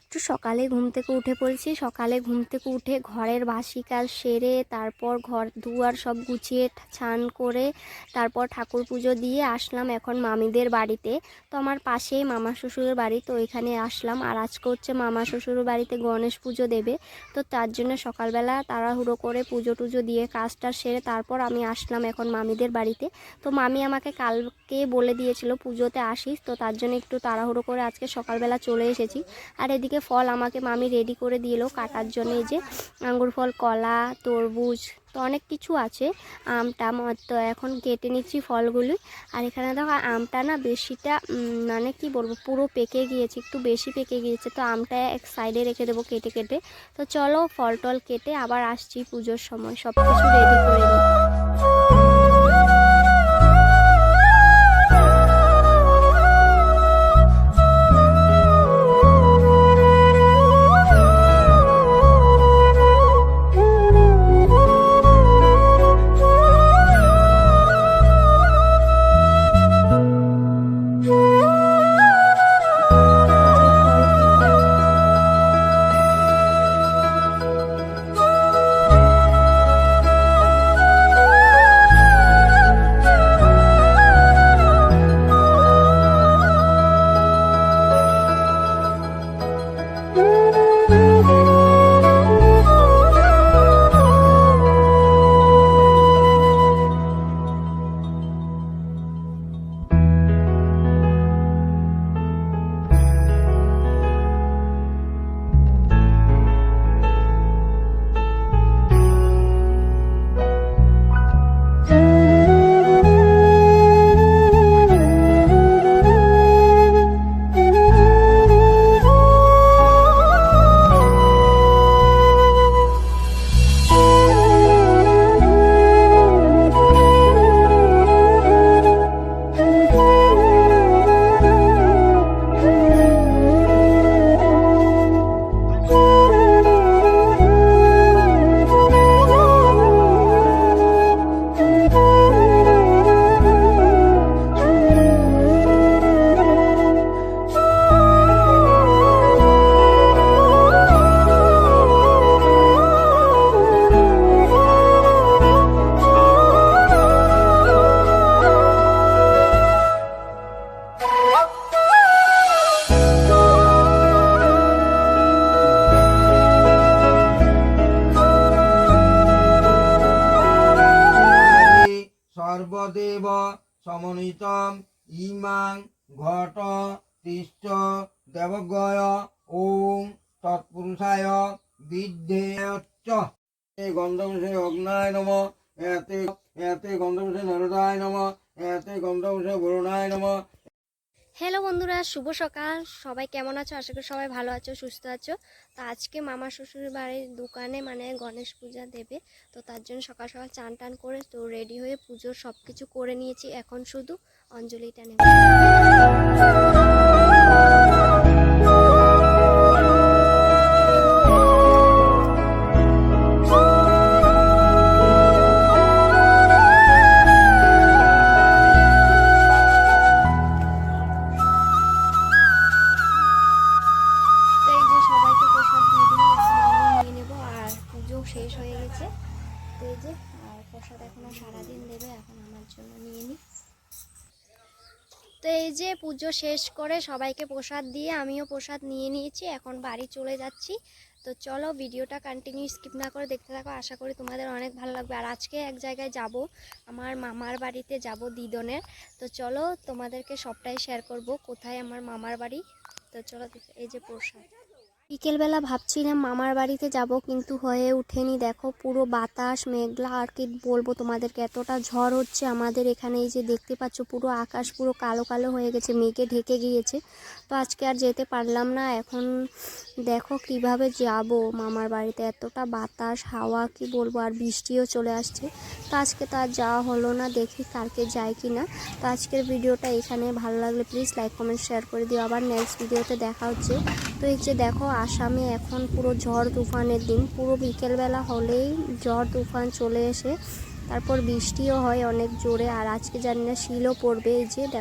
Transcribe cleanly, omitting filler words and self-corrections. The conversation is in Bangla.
একটু সকালে ঘুম থেকে উঠে পড়েছি। সকালে ঘুম থেকে উঠে ঘরের বাসি কাজ সেরে তারপর ঘর দুয়ার সব গুছিয়ে স্নান করে তারপর ঠাকুর পুজো দিয়ে আসলাম এখন মামিদের বাড়িতে। তো আমার পাশেই মামা শ্বশুরের বাড়ি, তো এখানে আসলাম। আর আজকে হচ্ছে মামা শ্বশুরের বাড়িতে গণেশ পুজো দেবে, তো তার জন্য সকালবেলা তাড়াহুড়ো করে পুজো টুজো দিয়ে কাজটা সেরে তারপর আমি আসলাম এখন মামিদের বাড়িতে। তো মামি আমাকে কালকে বলে দিয়েছিল পুজোতে আসিস, তো তার জন্য একটু তাড়াহুড়ো করে আজকে সকালবেলা চলে এসেছি। আর এদিকে ফল আমাকে মামি রেডি করে দিল কাটার জন্য। এই যে আঙ্গুর ফল, কলা, তরমুজ, তো অনেক কিছু আছে, আমটা তো এখন কেটে নিচ্ছি ফলগুলি। আর এখানে দেখো আমটা না বেশিটা মানে কি বলবো পুরো পেকে গিয়েছে, একটু বেশি পেকে গিয়েছে, তো আমটা এক সাইডে রেখে দেবো কেটে কেটে। তো চলো ফল টল কেটে আবার আসছি পুজোর সময় সব কিছু রেডি করে নিই। সর্বদেব সমন্বিতম ইমাং ঘট তিষ্ঠ দেবগয় ওম তৎপুরুষায় বিদ্যেয়চ্চ। গন্ধপুষে অগ্নায় নম, এতে এতে গন্ধপুষে নরদায় নম, এতে গন্ধপুষে বরুণায় নম। হ্যালো বন্ধুরা, শুভ সকাল। সবাই কেমন আছো? আশা করি সবাই ভালো আছো, সুস্থ আছো। তো আজকে মামা শ্বশুর বাড়ির দোকানে মানে গণেশ পূজা দেবে, তো তার জন্য সকাল সকাল চান টান করে তো রেডি হয়ে পুজোর সব কিছু করে নিয়েছি। এখন শুধু অঞ্জলিটা নেব। শেষ হয়ে গেছে, তো এই যে আর প্রসাদ এখনো সারাদিন দেবে, এখন আমার জন্য নিয়ে নিই। তো এই যে পুজো শেষ করে সবাইকে প্রসাদ দিয়ে আমিও প্রসাদ নিয়ে নিয়েছি, এখন বাড়ি চলে যাচ্ছি। তো চলো ভিডিওটা কন্টিনিউ স্কিপ না করে দেখতে থাকো, আশা করি তোমাদের অনেক ভালো লাগবে। আর আজকে এক জায়গায় যাব, আমার মামার বাড়িতে যাব দিদনের। তো চলো তোমাদেরকে সবটাই শেয়ার করব কোথায় আমার মামার বাড়ি। তো চলো, এই যে প্রসাদ। বিকেলবেলা ভাবছিলাম মামার বাড়িতে যাব, কিন্তু হয়ে ওঠেনি। দেখো পুরো বাতাস মেঘলা, আর কি বলবো তোমাদেরকে, এতটা ঝড় হচ্ছে আমাদের এখানে। এই যে দেখতে পাচ্ছ পুরো আকাশ পুরো কালো কালো হয়ে গেছে, মেঘে ঢেকে গিয়েছে। তো আজকে আর যেতে পারলাম না। এখন দেখো কিভাবে যাব মামার বাড়িতে, এতটা বাতাস হাওয়া, কি বলবো, আর বৃষ্টিও চলে আসছে। তো আজকে তো আর যাওয়া হলো না, দেখি কালকে যাই কি না। তো আজকের ভিডিওটা এখানে, ভালো লাগলে প্লিজ লাইক কমেন্ট শেয়ার করে দিও। আবার নেক্সট ভিডিওতে দেখা হচ্ছে। তো এই যে দেখো আসামে এখন পুরো ঝড় তুফানের দিন, পুরো বিকেলবেলা হলেই ঝড় তুফান চলে এসে তারপর বৃষ্টিও হয় অনেক জোরে। আর আজকে জানি না শিলও পড়বে। এই যে দেখো